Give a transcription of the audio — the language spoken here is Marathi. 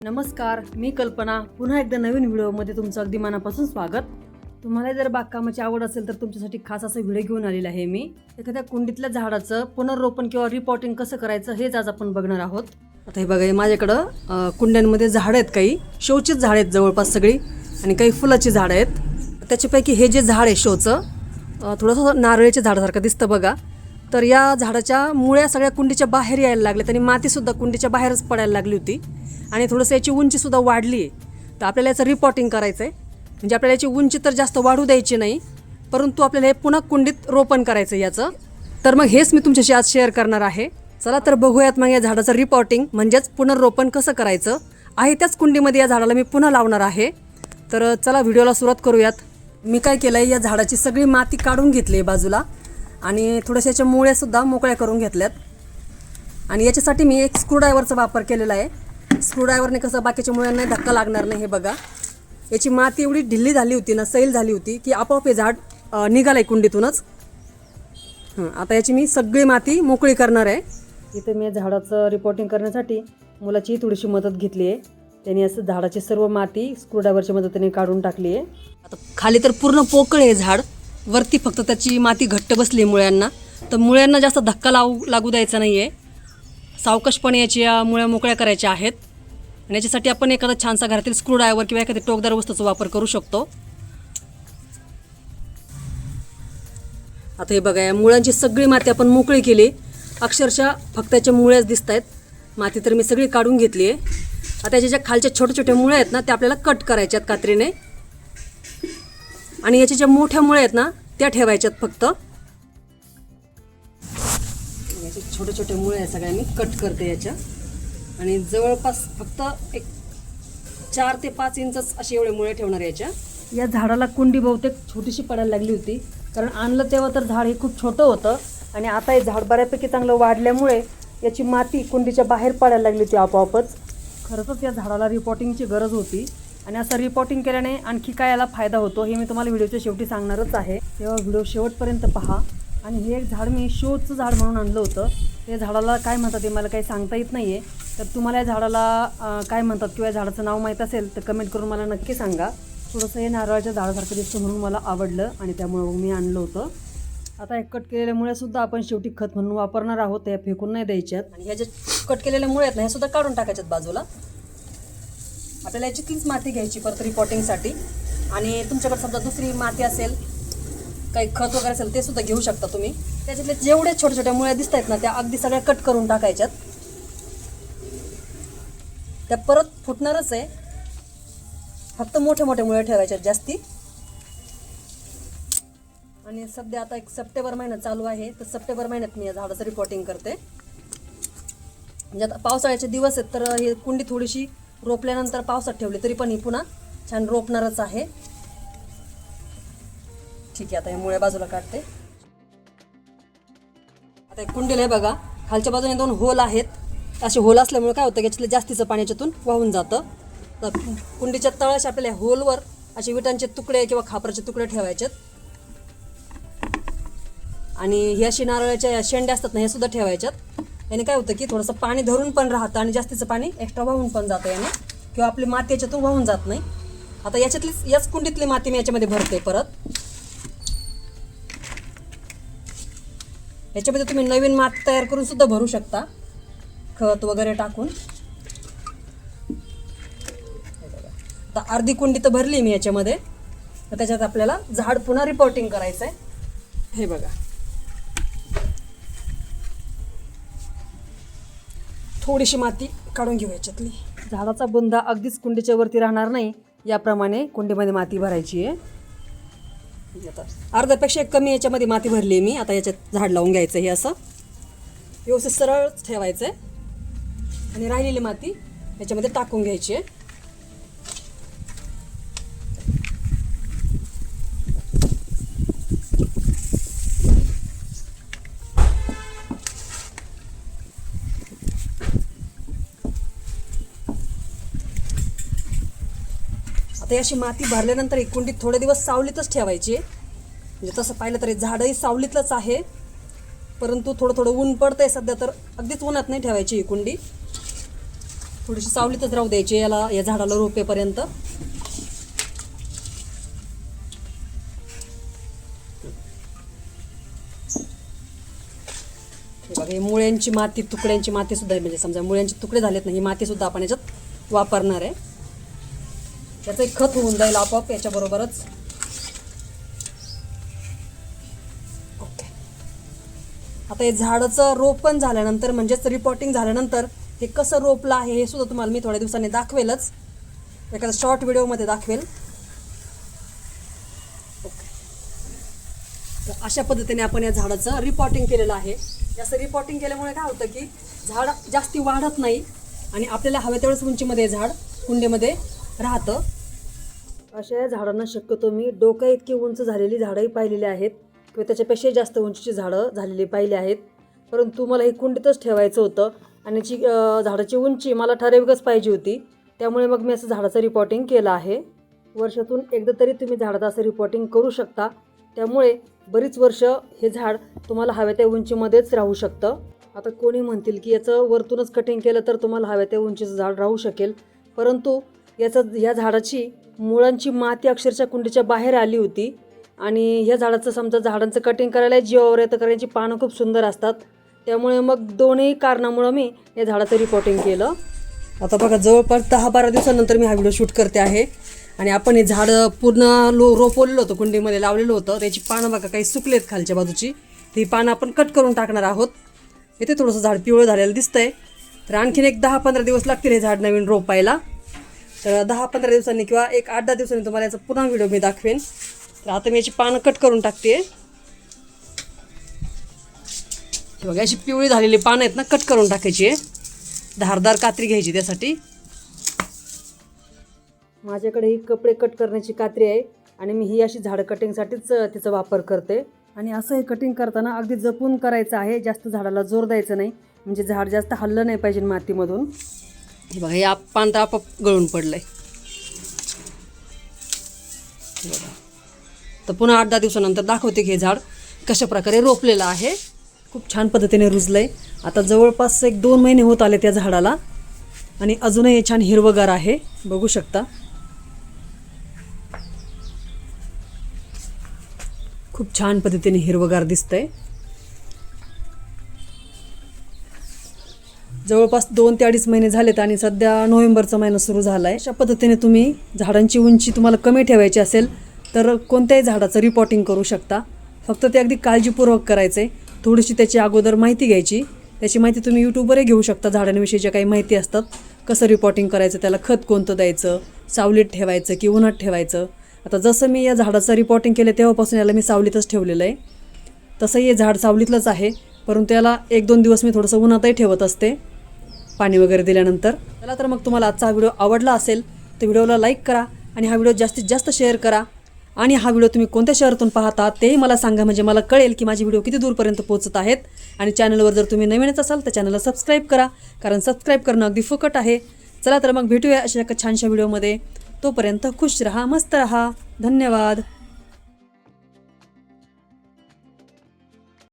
नमस्कार, मी कल्पना. पुन्हा एकदा नवीन व्हिडिओमध्ये तुमचं अगदी मनापासून स्वागत. तुम्हाला जर बागकामाची आवड असेल तर तुमच्यासाठी खास असा व्हिडिओ घेऊन आलेला आहे मी. एखाद्या कुंडीतल्या झाडाचं पुनर्रोपण किंवा रिपॉटिंग कसं करायचं हेच आज आपण बघणार आहोत. आता हे बघा, माझ्याकडं कुंड्यांमध्ये झाडं आहेत, काही शोचीच झाडं आहेत जवळपास सगळी, आणि काही फुलाची झाडं आहेत. त्याच्यापैकी हे जे झाड आहे शोचं, थोडंसं नारळीच्या झाडासारखं दिसतं बघा. तर या झाडाच्या मुळ्या सगळ्या कुंडीच्या बाहेर यायला लागल्यात आणि मातीसुद्धा कुंडीच्या बाहेरच पडायला लागली होती आणि थोडंसं याची उंचीसुद्धा वाढली आहे. तर आपल्याला याचं रिपॉटिंग करायचं आहे. म्हणजे आपल्याला याची उंची तर जास्त वाढू द्यायची नाही, परंतु आपल्याला हे पुन्हा कुंडीत रोपण करायचं आहे याचं. तर मग हेच मी तुमच्याशी आज शेअर करणार आहे. चला तर बघूयात मग या झाडाचं रिपॉटिंग म्हणजेच पुनर्रोपण कसं करायचं आहे. त्याच कुंडीमध्ये या झाडाला मी पुन्हा लावणार आहे. तर चला व्हिडिओला सुरुवात करूयात. मी काय केलं आहे, या झाडाची सगळी माती काढून घेतली आहे बाजूला आणि थोड्याशा याच्या मुळ्यासुद्धा मोकळ्या करून घेतल्यात. आणि याच्यासाठी मी एक स्क्रूड्रायव्हरचा वापर केलेला आहे. स्क्रूड्रायव्हरने कसं बाकीच्या मुळ्यांना धक्का लागणार नाही. हे बघा, याची माती एवढी ढिल्ली झाली होती ना, सैल झाली होती की आपोआप हे झाड निघालं आहे कुंडीतूनच. आता याची मी सगळी माती मोकळी करणार आहे. इथे मी झाडाचं रिपोर्टिंग करण्यासाठी मुलाची थोडीशी मदत घेतली आहे. त्यांनी असं झाडाची सर्व माती स्क्रूड्रायव्हरच्या मदतीने काढून टाकली आहे. आता खाली तर पूर्ण पोकळ आहे झाड, वरती फक्त त्याची माती घट्ट बसली मुळ्यांना. तर मुळ्यांना जास्त धक्का लागू द्यायचा नाही आहे. सावकाशपणे याच्या मुळ्या मोकळ्या करायच्या आहेत. आणि याच्यासाठी आपण एखादा छानसा घरातील स्क्रूड्रायव्हर किंवा एखाद्या टोकदार वस्तूचा वापर करू शकतो. आता हे बघा, या मुळांची सगळी माती आपण मोकळी केली. अक्षरशः फक्त याच्या मुळ्याच दिसत आहेत. माती तर मी सगळी काढून घेतली आहे. आता याच्या ज्या खालच्या छोट्या छोट्या मुळ्या आहेत ना, त्या आपल्याला कट करायच्या आहेत कात्रीने. आणि याच्या ज्या मोठ्या मुळ्या आहेत ना, त्या ठेवायच्यात फक्त. याचे छोटे छोटे मुळे आहेत सगळ्या मी कट करते याच्या. आणि जवळपास फक्त एक 4 ते 5 इंचच असे एवढे मुळे ठेवणार याच्या. या झाडाला कुंडी बहुतेक छोटीशी पडायला लागली होती, कारण आणलं तेव्हा तर झाड हे खूप छोटं होतं. आणि आता हे झाड बऱ्यापैकी चांगलं वाढल्यामुळे याची माती कुंडीच्या बाहेर पडायला लागली होती आपोआपच. खरंच या झाडाला रिपॉटिंगची गरज होती. आणि असं रिपॉटिंग केल्याने आणखी काय याला फायदा होतो हे मी तुम्हाला व्हिडिओच्या शेवटी सांगणारच आहे. तेव्हा व्हिडिओ शेवटपर्यंत पहा. आणि हे एक झाड मी शोचं झाड म्हणून आणलं होतं. ते झाडाला काय म्हणतात ते मला काही सांगता येत नाही आहे. तर तुम्हाला या झाडाला काय म्हणतात किंवा या झाडाचं नाव माहीत असेल तर कमेंट करून मला नक्की सांगा. थोडंसं हे नारळाच्या झाडासारखं दिसतं म्हणून मला आवडलं आणि त्यामुळे मी आणलं होतं. आता हे कट केलेल्या मुळ्यासुद्धा आपण शेवटी खत म्हणून वापरणार आहोत. त्या फेकून नाही द्यायच्यात. आणि ह्या ज्या कट केलेल्या मुळे आहेत ना, ह्या सुद्धा काढून टाकायच्यात बाजूला. आपल्याला याच्यातलीच माती घ्यायची परत रिपॉटिंगसाठी. आणि तुमच्याकडे समजा दुसरी माती असेल, काही खत वगैरे असेल ते सुद्धा घेऊ शकता तुम्ही. त्याच्यातले जेवढे छोट्या छोट्या मुळ्या दिसत आहेत ना, त्या अगदी सगळ्या कट करून टाकायच्यात. त्या परत फुटणारच आहे, फक्त मोठ्या मोठ्या मुळ्या ठेवायच्यात जास्ती. आणि सध्या आता एक सप्टेंबर महिना चालू आहे, तर सप्टेंबर महिन्यात मी या झाडाचं रिपॉटिंग करते. म्हणजे आता पावसाळ्याचे दिवस आहेत, तर ही कुंडी थोडीशी रोपल्यानंतर पावसात ठेवली तरी पण ही पुन्हा छान रोपणारच आहे. ठीक आहे, आता हे मुळ्या बाजूला काढते. आता एक कुंडीला आहे बघा, खालच्या बाजूने 2 होल आहेत. असे होल असल्यामुळे काय होतं की याच्यातलं जास्तीचं पाणी याच्यातून वाहून जातं. तर कुंडीच्या तळाशी आपल्याला होलवर असे विटांचे तुकडे किंवा खापराचे तुकडे ठेवायचे. आणि हे अशी नारळाच्या शेंड्या असतात ना, हे सुद्धा ठेवायच्यात. याने काय होतं की थोडंसं पाणी धरून पण राहतं आणि जास्तीचं पाणी एक्स्ट्रा वाहून पण जातं याने, किंवा आपली माती याच्यातून वाहून जात नाही. आता याच कुंडीतली माती मी याच्यामध्ये भरते परत. याच्यामध्ये तुम्ही नवीन माती तयार करून सुद्धा भरू शकता, खत वगैरे टाकून. आता अर्धी कुंडी तर भरली मी याच्यामध्ये. तर त्याच्यात आपल्याला झाड पुन्हा रिपॉटिंग करायचं आहे. हे बघा, थोडीशी माती काढून घेऊ याच्यातली. झाडाचा बुंदा अगदीच कुंडीच्या वरती राहणार नाही, याप्रमाणे कुंडीमध्ये माती भरायची आहे. आता अर्ध्यापेक्षा कमी याच्यामध्ये माती भरली आहे मी. आता याच्यात झाड लावून घ्यायचं. हे असं व्यवस्थित सरळ ठेवायचं आहे आणि राहिलेली माती याच्यामध्ये टाकून घ्यायची आहे. आता अशी माती भरल्यानंतर ही कुंडी थोडे दिवस सावलीतच ठेवायची. म्हणजे तसं पाहिलं तरी झाडही सावलीतलंच आहे, परंतु थोडं थोडं ऊन पडतंय सध्या, तर अगदीच उन्हात नाही ठेवायची ही कुंडी. थोडीशी सावलीतच राहू द्यायची या झाडाला रोपेपर्यंत. बघा हे मुळ्यांची माती, तुकड्यांची माती सुद्धा आहे, म्हणजे समजा मुळ्यांचे तुकडे झालेत ना, ही माती सुद्धा आपण याच्यात वापरणार आहे. त्याचं एक खत होऊन जाईल आपोआप याच्याबरोबरच. ओके. आता हे झाडाचं रोपण झाल्यानंतर म्हणजेच रिपोर्टिंग झाल्यानंतर हे कसं रोपलं आहे हे सुद्धा तुम्हाला मी थोड्या दिवसांनी दाखवेलच, एखाद्या शॉर्ट व्हिडिओमध्ये दाखवेल. ओके. तर अशा पद्धतीने आपण या झाडाचं रिपोर्टिंग केलेलं आहे. जास्त रिपोर्टिंग केल्यामुळे काय होतं की झाड जास्ती वाढत नाही आणि आपल्याला हव्या तेवढ्याच उंचीमध्ये झाड कुंडीमध्ये राहतं. अशा या झाडांना शक्यतो मी डोक्या इतकी उंच झालेली झाडंही पाहिलेली आहेत किंवा त्याच्यापेक्षा जास्त उंचीची झाडं झालेली पाहिली आहेत. परंतु मला ही कुंडीतच ठेवायचं होतं आणि झाडाची उंची मला ठराविकच पाहिजे होती, त्यामुळे मग मी असं झाडाचं रिपोर्टिंग केलं आहे. वर्षातून एकदा तरी तुम्ही झाडाचं असं रिपोर्टिंग करू शकता, त्यामुळे बरीच वर्ष हे झाड तुम्हाला हव्या त्या उंचीमध्येच राहू शकतं. आता कोणी म्हणतील की याचं वरतूनच कटिंग केलं तर तुम्हाला हव्या त्या उंचीचं झाड राहू शकेल, परंतु या झाडाची मुळांची माती अक्षरशः कुंडीच्या बाहेर आली होती आणि ह्या झाडाचं समजा झाडांचं कटिंग करायला जीवावर येतं, कारण याची पानं खूप सुंदर असतात. त्यामुळे मग दोन्ही कारणामुळं मी या झाडाचं रिपोर्टिंग केलं. आता बघा जवळपास 10-12 दिवसानंतर मी हा व्हिडिओ शूट करते आहे आणि आपण हे झाडं पूर्ण रोपवलेलं होतं, कुंडीमध्ये लावलेलं होतं. त्याची पानं बघा काही सुकलेत खालच्या बाजूची, ती पानं आपण कट करून टाकणार आहोत. इथे थोडंसं झाड पिवळं झालेलं दिसतंय, तर आणखीन एक 10-15 दिवस लागतील हे झाड नवीन रोपायला. तर 10-15 दिवसांनी किंवा एक 8-10 दिवसांनी तुम्हाला याचा पुन्हा व्हिडिओ मी दाखवेन. तर आता मी याची पानं कट करून टाकते. बघा अशी पिवळी झालेली पानं आहेत ना, कट करून टाकायची आहे. धारदार कात्री घ्यायची त्यासाठी. माझ्याकडे ही कपडे कट करण्याची कात्री आहे आणि मी ही अशी झाडं कटिंगसाठीच तिचा वापर करते. आणि असं हे कटिंग करताना अगदी जपून करायचं आहे, जास्त झाडाला जोर द्यायचं नाही, म्हणजे झाड जास्त हललं नाही पाहिजे मातीमधून. हे बघा हे पान तर आपोआप गळून पडलंय. बघा तर पुन्हा 8-10 दिवसानंतर दाखवते की हे झाड कशा प्रकारे रोपलेलं आहे. खूप छान पद्धतीने रुजलंय. आता जवळपास 1-2 महिने होत आले त्या झाडाला आणि अजूनही हे छान हिरवगार आहे, बघू शकता. खूप छान पद्धतीने हिरवगार दिसतंय. जवळपास 2 ते 2.5 महिने झालेत आणि सध्या नोव्हेंबरचा महिना सुरू झाला आहे. अशा पद्धतीने तुम्ही झाडांची उंची तुम्हाला कमी ठेवायची असेल तर कोणत्याही झाडाचं रिपोर्टिंग करू शकता. फक्त ते अगदी काळजीपूर्वक करायचे. थोडीशी त्याची अगोदर माहिती घ्यायची. त्याची माहिती तुम्ही यूट्यूबवरही घेऊ शकता. झाडांविषयी ज्या काही माहिती असतात, कसं रिपोर्टिंग करायचं, त्याला खत कोणतं द्यायचं, सावलीत ठेवायचं की उन्हात ठेवायचं. आता जसं मी या झाडाचं रिपोर्टिंग केलं तेव्हापासून याला मी सावलीतच ठेवलेलं आहे. तसंही हे झाड सावलीतलंच आहे, परंतु याला 1-2 दिवस मी थोडंसं उन्हातही ठेवत असते पाणी वगैरे दिल्यानंतर. चला तर मग तुम्हाला आजचा हा व्हिडिओ आवडला असेल तर व्हिडिओला लाईक करा आणि हा व्हिडिओ जास्तीत जास्त शेअर करा. आणि हा व्हिडिओ तुम्ही कोणत्या शहरातून पाहता तेही मला सांगा, म्हणजे मला कळेल की माझे व्हिडिओ किती दूरपर्यंत पोहोचत आहेत. आणि चॅनलवर जर तुम्ही नवीनच असाल तर चॅनलला सबस्क्राईब करा, कारण सबस्क्राईब करणं अगदी फुकट आहे. चला तर मग भेटूया अशा एका छानशा व्हिडिओमध्ये. तोपर्यंत खुश रहा, मस्त रहा. धन्यवाद.